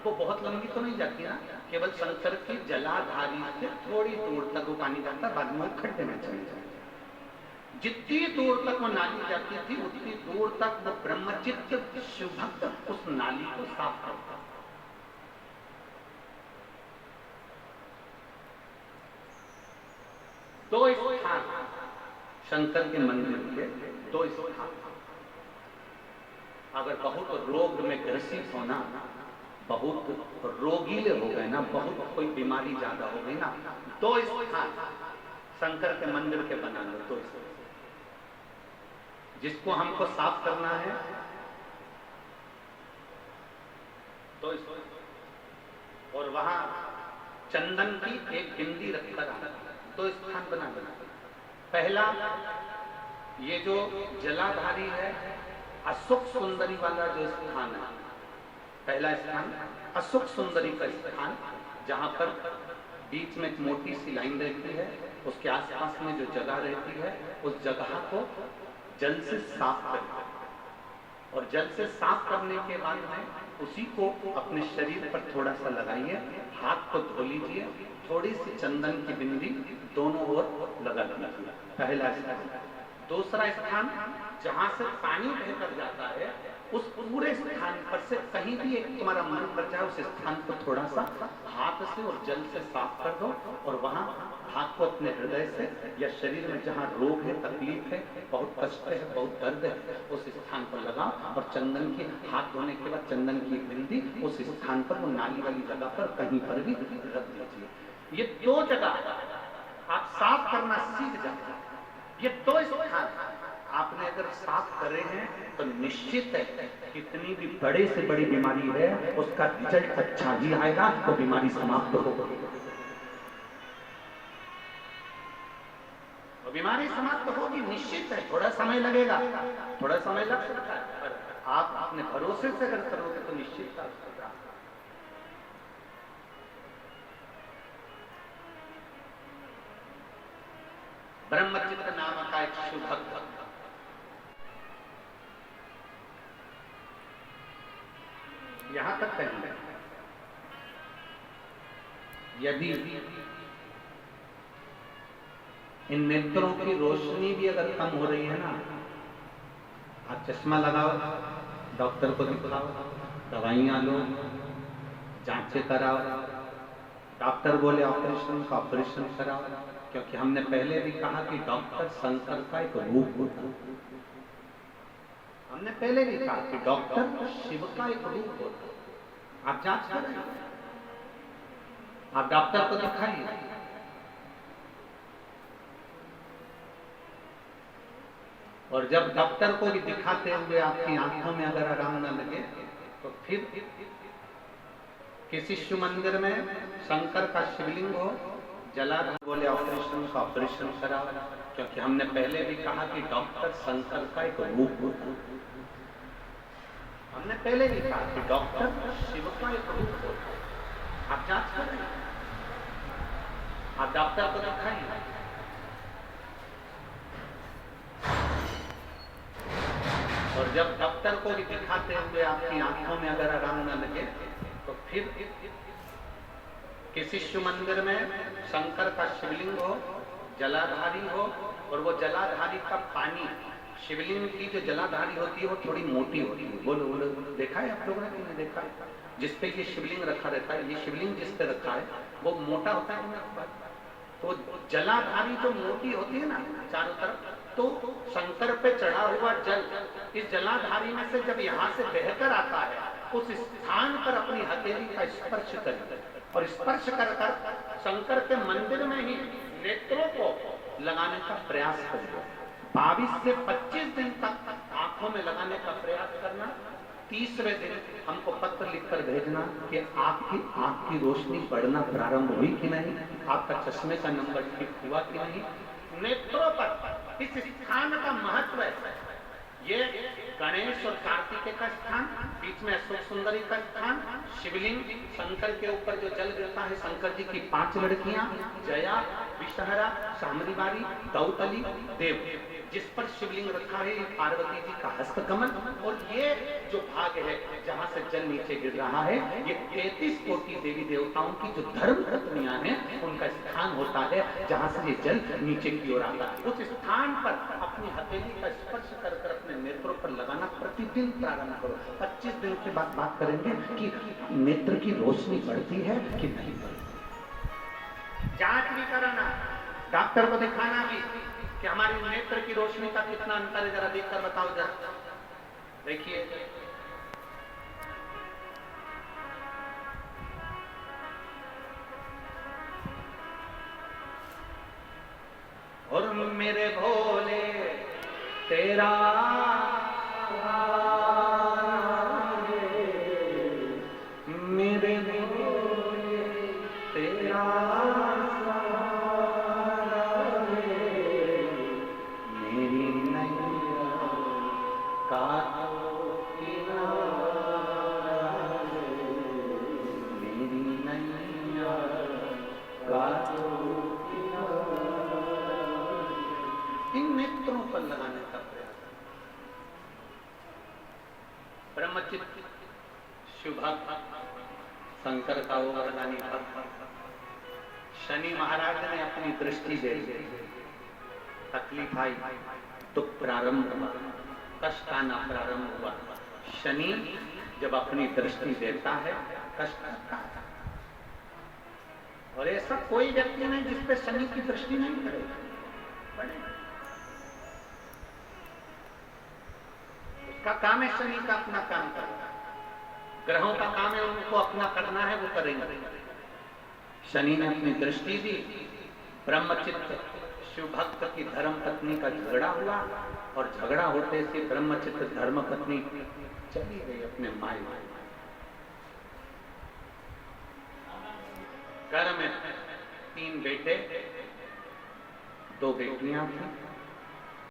वो बहुत लंबी तो नहीं जाती ना, केवल शंकर की जलाधारी से थोड़ी दूर तक वो पानी जाता है, बाद में वो खड्डे में चले जाते। जितनी दूर तक वो नाली जाती थी उतनी दूर तक वो ब्रह्मचित्त शिवभक्त उस नाली को साफ करता। दो स्थान शंकर के मंदिर के, दो स्थान। अगर बहुत रोग में ग्रसित होना, बहुत रोगीले हो गए ना, बहुत कोई बीमारी ज्यादा हो गई ना, दो स्थान शंकर के मंदिर के बना लो, दो स्थान जिसको हमको साफ करना है, तो और वहां चंदन की एक बिंदी रखकर दो स्थान बना देना। पहला, ये जो जलाधारी है अशोक सुंदरी वाला जो स्थान है, पहला स्थान अशोक सुंदरी का स्थान, जहां पर बीच में एक मोटी सी लाइन रहती है, उसके आसपास में जो जगह रहती है उस जगह को जल से साफ करें, और जल से साफ करने के बाद में उसी को अपने शरीर पर थोड़ा सा लगाइए, हाथ को धो लीजिए, थोड़ी सी चंदन की बिंदी दोनों ओर लगा दीजिए, पहला स्थान। दूसरा स्थान, जहां से पानी बहकर जाता है उस पूरे स्थान पर से कहीं भी एक तुम्हारा मन कर जाए उस स्थान को थोड़ा सा हाथ से और जल से साफ कर दो, और वहां हाथ को अपने हृदय से या शरीर में जहां रोग है, तकलीफ है, बहुत कष्ट है, बहुत दर्द है, उस स्थान पर लगाओ, और चंदन की हाथ धोने के बाद चंदन की बिंदी उस स्थान पर, वो नाली वाली जगह पर कहीं पर भी रख दीजिए। ये दो जगह आप साफ करना सीख जाते हैं। ये दो स्थान आपने अगर साफ करे हैं तो निश्चित है कितनी भी बड़े से बड़ी बीमारी है उसका रिजल्ट अच्छा ही आएगा, तो बीमारी समाप्त होगी। बीमारी समाप्त होगी निश्चित है, थोड़ा समय लगेगा, थोड़ा समय लग सकता है, पर आप अपने भरोसे से अगर करोगे तो निश्चित होगा। ब्रह्मचित्त नाम का एक शिवभक्त, यहां तक कहेंगे यदि इन नेत्रों की रोशनी भी अगर कम हो रही है ना, आप चश्मा लगाओ, डॉक्टर को दिखाओ, दवाइयां लो, जांचें कराओ, डॉक्टर बोले ऑपरेशन का ऑपरेशन कराओ, क्योंकि हमने पहले भी कहा कि डॉक्टर शंकर का एक रूप होता है। हमने पहले भी कहा कि डॉक्टर शिव का एक रूप होता है। आप जांच करें, आप डॉक्टर को दिखाइए, और जब डॉक्टर को भी दिखाते हुए आपकी आंखों में अगर आराम न लगे तो फिर किसी शिव मंदिर में शंकर का शिवलिंग हो, जलाधार बोले ऑपरेशन का ऑपरेशन कराओ, क्योंकि हमने पहले भी कहा कि डॉक्टर शंकर का एक रूप होता है। हमने पहले भी कहा कि डॉक्टर शिव का एक रूप होता है। आप जांच करें, आप डॉक्टर को दिखाइए, और जब डॉक्टर को भी दिखाते हुए आपकी आंखों में अगर आराम न लगे तो फिर किसी शिव मंदिर में शंकर का शिवलिंग हो, जलाधारी हो, और वो जलाधारी का पानी, शिवलिंग की जो जलाधारी होती है वो थोड़ी मोटी होती है। बोलो बोलो, देखा है आप लोगों ने कि नहीं देखा? जिसपे ये शिवलिंग रखा रहता है, ये शिवलिंग जिस पे रखा है वो मोटा होता है, तो जलाधारी जो मोटी होती है ना चारों तरफ, तो शंकर पे चढ़ा हुआ जल इस जलाधारी में से जब यहाँ से बहकर आता है उस स्थान पर अपनी हथेली का स्पर्श करें, और स्पर्श कर शंकर के मंदिर में ही नेत्रों को लगाने का प्रयास करिए। 22 से 25 दिन तक आंखों में लगाने का प्रयास करना। 30वें दिन हमको पत्र लिखकर भेजना कि आपकी आंख की रोशनी बढ़ना प्रारंभ हुई कि नहीं, आपका चश्मे का नंबर ठीक हुआ कि नहीं। नेत्रों पर इस स्थान का महत्व है। ये गणेश और कार्तिकेय का स्थान, बीच में अशोक सुंदरी का स्थान, शिवलिंग, शंकर के ऊपर जो जल गिरता है, शंकर जी की 5 लड़कियां, जया, विषहरा, सामरीवारी, दौतली, देव, जिस पर शिवलिंग रखा है ये पार्वती जी का हस्तकमल, और ये जो भाग है जहां से जल नीचे गिर रहा है, ये 33 कोटि देवी देवताओं की जो धर्म पत्नियां हैं उनका स्थान होता है, जहां से ये जल नीचे की ओर आता है। उस स्थान पर अपनी हथेली का स्पर्श कर कर अपने नेत्रों पर लगाना प्रतिदिन प्रारंभ करो। 25 दिन के बाद बात करेंगे कि नेत्र की रोशनी बढ़ती है कि नहीं बढ़ती। जांच भी कराना, डॉक्टर को दिखाना भी कि हमारी नेत्र की रोशनी का कितना अंतर है, जरा देखकर बताओ। जरा देखिए, और मेरे भोले तेरा मेरे भोले तेरा मेरी नैया का मेरी नैया का इन नेत्रों पर लगाने का प्रयास। ब्रह्मचित्त शुभक शंकर का वो वरदानी भक्त शनि महाराज ने अपनी दृष्टि दे दी, तकलीफ आई, दुख प्रारंभ हुआ, कष्ट आना प्रारंभ हुआ। शनि जब अपनी दृष्टि देता है कष्ट आता है, और ऐसा कोई व्यक्ति नहीं जिस पे शनि की दृष्टि नहीं पड़ेगी। उसका काम है शनि का अपना काम करना, ग्रहों का काम है उनको अपना करना है, वो करेंगे। शनि ने अपनी दृष्टि दी, ब्रह्मचित्त शिव भक्त की धर्म पत्नी का झगड़ा हुआ, और झगड़ा होते से ब्रह्मचित्त धर्म पत्नी चली गई अपने मायके। घर में 3 बेटे 2 बेटियां थी।